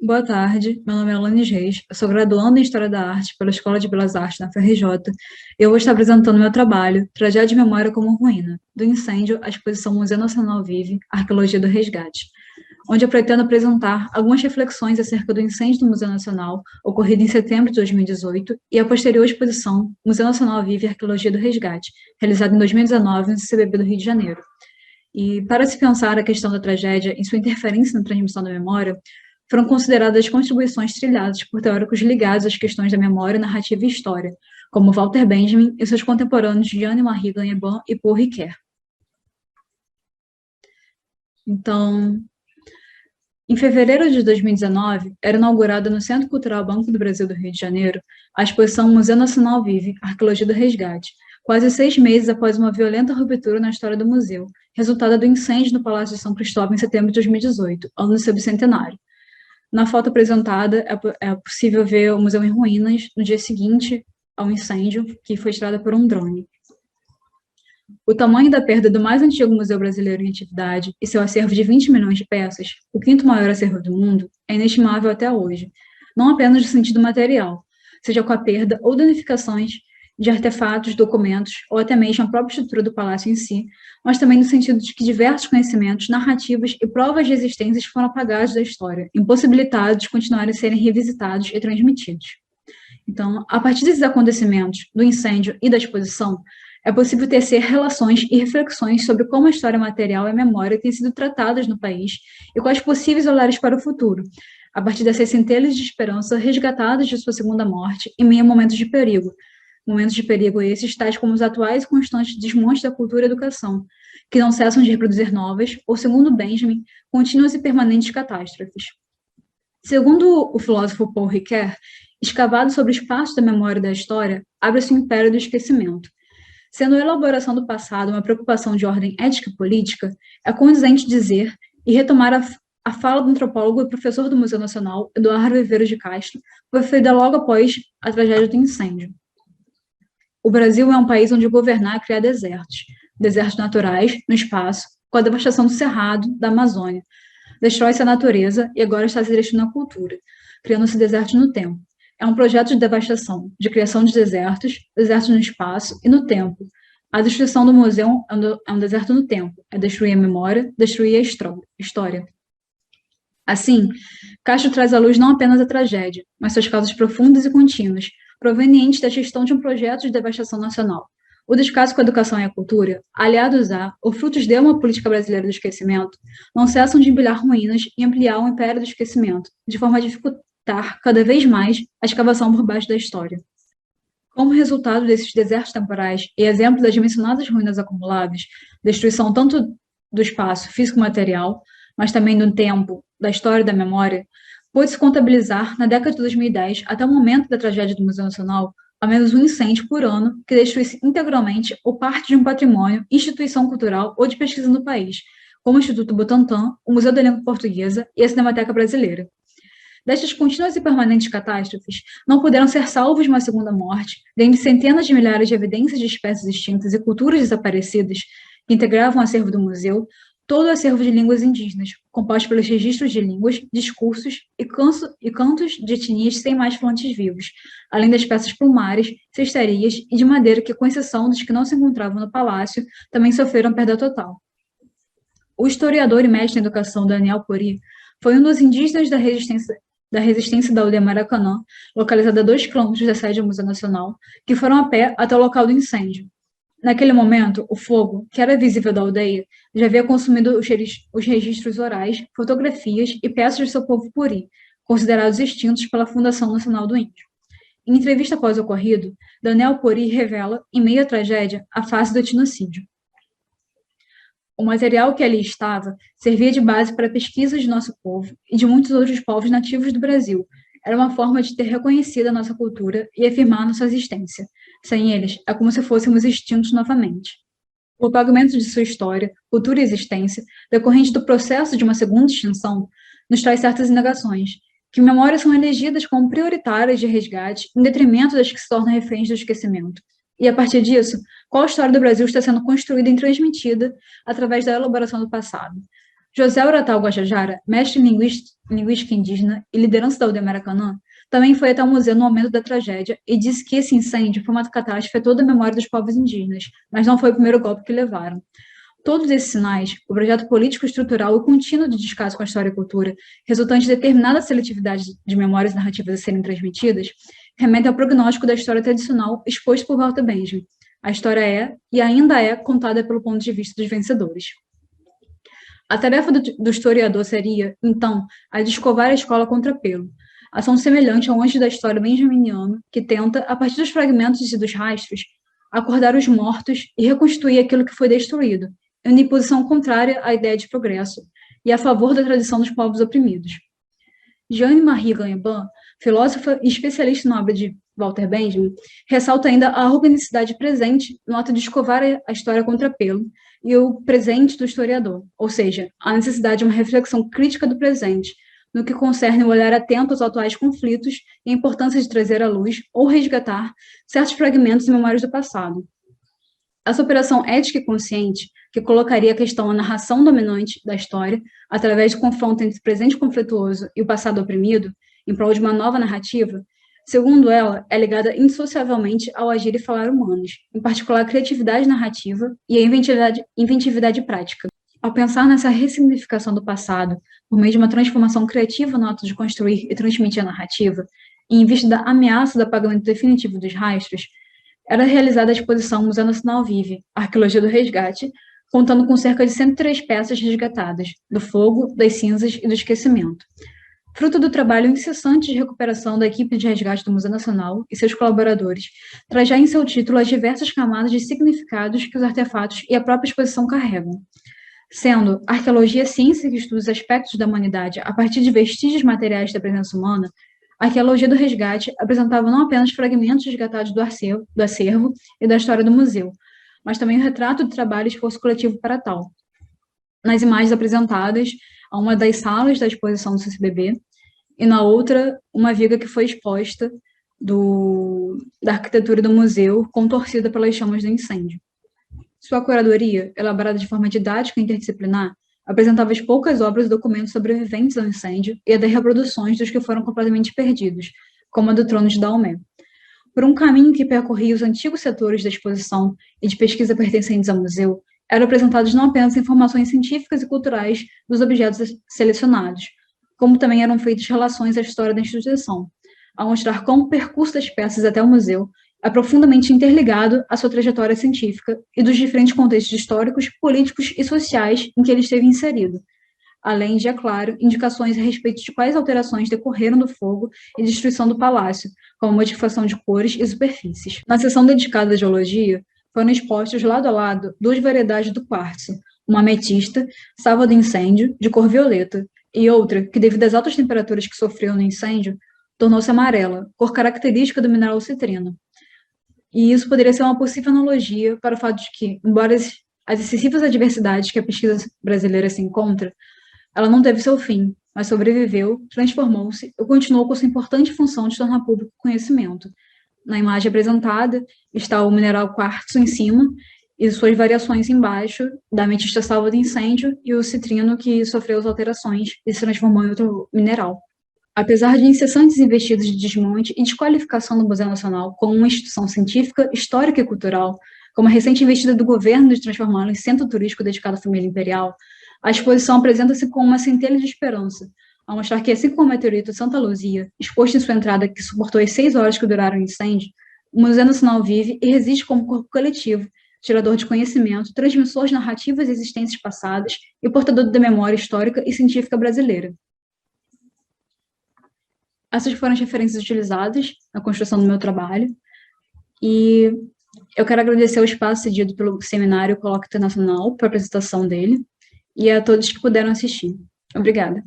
Boa tarde, meu nome é Alanis Reis, eu sou graduanda em História da Arte pela Escola de Belas Artes na FRJ e eu vou estar apresentando meu trabalho, Tragédia e Memória como Ruína, do incêndio à exposição Museu Nacional Vive, Arqueologia do Resgate, onde eu pretendo apresentar algumas reflexões acerca do incêndio do Museu Nacional, ocorrido em setembro de 2018, e a posterior exposição Museu Nacional Vive, Arqueologia do Resgate, realizada em 2019 no CCBB do Rio de Janeiro. E para se pensar a questão da tragédia e sua interferência na transmissão da memória, foram consideradas contribuições trilhadas por teóricos ligados às questões da memória, narrativa e história, como Walter Benjamin e seus contemporâneos Jeanne-Marie Gagnaban e Paul Ricoeur. Então, em fevereiro de 2019, era inaugurada no Centro Cultural Banco do Brasil do Rio de Janeiro a exposição Museu Nacional Vive, Arqueologia do Resgate, quase 6 meses após uma violenta ruptura na história do museu, resultada do incêndio no Palácio de São Cristóvão em setembro de 2018, ano do seu bicentenário. Na foto apresentada, é possível ver o museu em ruínas no dia seguinte ao incêndio, que foi tirada por um drone. O tamanho da perda do mais antigo museu brasileiro em atividade e seu acervo de 20 milhões de peças, o quinto maior acervo do mundo, é inestimável até hoje, não apenas no sentido material, seja com a perda ou danificações de artefatos, documentos, ou até mesmo a própria estrutura do palácio em si, mas também no sentido de que diversos conhecimentos, narrativas e provas de existências foram apagados da história, impossibilitados de continuarem a serem revisitados e transmitidos. Então, a partir desses acontecimentos, do incêndio e da exposição, é possível tecer relações e reflexões sobre como a história material e a memória têm sido tratadas no país e quais possíveis olhares para o futuro, a partir dessas centelhas de esperança resgatadas de sua segunda morte em meio a momentos de perigo, esses tais como os atuais e constantes desmontes da cultura e educação, que não cessam de reproduzir novas, ou, segundo Benjamin, contínuas e permanentes catástrofes. Segundo o filósofo Paul Ricoeur, escavado sobre o espaço da memória e da história, abre-se o império do esquecimento. Sendo a elaboração do passado uma preocupação de ordem ética e política, é condizente dizer e retomar a fala do antropólogo e professor do Museu Nacional, Eduardo Viveiros de Castro, foi feita logo após a tragédia do incêndio. O Brasil é um país onde governar é criar desertos naturais, no espaço, com a devastação do Cerrado, da Amazônia. Destrói-se a natureza e agora está se direcionando à cultura, criando-se desertos no tempo. É um projeto de devastação, de criação de desertos no espaço e no tempo. A destruição do museu é um deserto no tempo, é destruir a memória, destruir a história. Assim, Castro traz à luz não apenas a tragédia, mas suas causas profundas e contínuas, provenientes da gestão de um projeto de devastação nacional. O descaso com a educação e a cultura, aliados a, ou frutos de uma política brasileira do esquecimento, não cessam de empilhar ruínas e ampliar o império do esquecimento, de forma a dificultar cada vez mais a escavação por baixo da história. Como resultado desses desertos temporais e exemplo das mencionadas ruínas acumuladas, destruição tanto do espaço físico-material, mas também do tempo, da história e da memória, pôde-se contabilizar, na década de 2010, até o momento da tragédia do Museu Nacional, ao menos um incêndio por ano que destruísse integralmente ou parte de um patrimônio, instituição cultural ou de pesquisa no país, como o Instituto Butantan, o Museu da Língua Portuguesa e a Cinemateca Brasileira. Destas contínuas e permanentes catástrofes, não puderam ser salvos de uma segunda morte, dentre centenas de milhares de evidências de espécies extintas e culturas desaparecidas que integravam o acervo do museu, todo o acervo de línguas indígenas, composto pelos registros de línguas, discursos e cantos de etnias sem mais falantes vivos, além das peças plumares, cestarias e de madeira que, com exceção dos que não se encontravam no palácio, também sofreram perda total. O historiador e mestre em educação Daniel Pori foi um dos indígenas da resistência da aldeia Maracanã, localizada a 2 quilômetros da sede do Museu Nacional, que foram a pé até o local do incêndio. Naquele momento, o fogo, que era visível da aldeia, já havia consumido os registros orais, fotografias e peças de seu povo puri, considerados extintos pela Fundação Nacional do Índio. Em entrevista após o ocorrido, Daniel Pori revela, em meio à tragédia, a face do etnocídio. O material que ali estava servia de base para pesquisas de nosso povo e de muitos outros povos nativos do Brasil. Era uma forma de ter reconhecido a nossa cultura e afirmar nossa existência. Sem eles, é como se fôssemos extintos novamente. O apagamento de sua história, cultura e existência, decorrente do processo de uma segunda extinção, nos traz certas indagações, que memórias são elegidas como prioritárias de resgate em detrimento das que se tornam reféns do esquecimento. E, a partir disso, qual a história do Brasil está sendo construída e transmitida através da elaboração do passado? José Uratal Guajajara, mestre em linguística indígena e liderança da aldeia Maracanã, também foi até o museu no momento da tragédia e disse que esse incêndio foi uma catástrofe a toda a memória dos povos indígenas, mas não foi o primeiro golpe que levaram. Todos esses sinais, o projeto político estrutural e contínuo de descaso com a história e cultura, resultante de determinada seletividade de memórias narrativas a serem transmitidas, remetem ao prognóstico da história tradicional exposto por Walter Benjamin. A história é, e ainda é, contada pelo ponto de vista dos vencedores. A tarefa do historiador seria, então, a de escovar a escola contra pelo, ação semelhante ao anjo da história benjaminiano, que tenta, a partir dos fragmentos e dos rastros, acordar os mortos e reconstruir aquilo que foi destruído, em posição contrária à ideia de progresso e a favor da tradição dos povos oprimidos. Jeanne-Marie Gainsbourg, filósofa e especialista na obra de Walter Benjamin, ressalta ainda a organicidade presente no ato de escovar a história contra pelo e o presente do historiador, ou seja, a necessidade de uma reflexão crítica do presente, no que concerne o olhar atento aos atuais conflitos e a importância de trazer à luz ou resgatar certos fragmentos e memórias do passado. Essa operação ética e consciente, que colocaria a questão à narração dominante da história, através do confronto entre o presente conflituoso e o passado oprimido, em prol de uma nova narrativa, segundo ela, é ligada indissociavelmente ao agir e falar humanos, em particular a criatividade narrativa e a inventividade prática. Ao pensar nessa ressignificação do passado, por meio de uma transformação criativa no ato de construir e transmitir a narrativa, e em vista da ameaça do apagamento definitivo dos rastros, era realizada a exposição Museu Nacional Vive, Arqueologia do Resgate, contando com cerca de 103 peças resgatadas, do fogo, das cinzas e do esquecimento. Fruto do trabalho incessante de recuperação da equipe de resgate do Museu Nacional e seus colaboradores, traz já em seu título as diversas camadas de significados que os artefatos e a própria exposição carregam. Sendo a arqueologia a ciência que estuda os aspectos da humanidade a partir de vestígios materiais da presença humana, a arqueologia do resgate apresentava não apenas fragmentos resgatados do acervo e da história do museu, mas também o retrato de trabalho e esforço coletivo para tal. Nas imagens apresentadas, a uma das salas da exposição do CCBB, e na outra, uma viga que foi exposta da arquitetura do museu, contorcida pelas chamas do incêndio. Sua curadoria, elaborada de forma didática e interdisciplinar, apresentava as poucas obras e documentos sobreviventes ao incêndio e a das reproduções dos que foram completamente perdidos, como a do Trono de Daomé. Por um caminho que percorria os antigos setores da exposição e de pesquisa pertencentes ao museu, eram apresentadas não apenas informações científicas e culturais dos objetos selecionados, como também eram feitas relações à história da instituição, a mostrar como o percurso das peças até o museu é profundamente interligado à sua trajetória científica e dos diferentes contextos históricos, políticos e sociais em que ele esteve inserido, além de, é claro, indicações a respeito de quais alterações decorreram do fogo e destruição do palácio, como modificação de cores e superfícies. Na seção dedicada à geologia, foram expostos lado a lado duas variedades do quartzo, uma ametista, salva do incêndio, de cor violeta, e outra que, devido às altas temperaturas que sofreu no incêndio, tornou-se amarela, cor característica do mineral citrino. E isso poderia ser uma possível analogia para o fato de que, embora as excessivas adversidades que a pesquisa brasileira se encontra, ela não teve seu fim, mas sobreviveu, transformou-se e continuou com sua importante função de tornar público o conhecimento. Na imagem apresentada está o mineral quartzo em cima e suas variações embaixo, da ametista salva de incêndio e o citrino que sofreu as alterações e se transformou em outro mineral. Apesar de incessantes investidas de desmonte e desqualificação do Museu Nacional como uma instituição científica, histórica e cultural, como a recente investida do governo de transformá-lo em centro turístico dedicado à família imperial, a exposição apresenta-se como uma centelha de esperança, ao mostrar que, assim como o meteorito Santa Luzia, exposto em sua entrada que suportou as 6 horas que duraram o incêndio, o Museu Nacional vive e resiste como corpo coletivo, gerador de conhecimento, transmissor de narrativas e existências passadas e portador da memória histórica e científica brasileira. Essas foram as referências utilizadas na construção do meu trabalho, e eu quero agradecer o espaço cedido pelo Seminário Colóquio Internacional para a apresentação dele, e a todos que puderam assistir. Obrigada.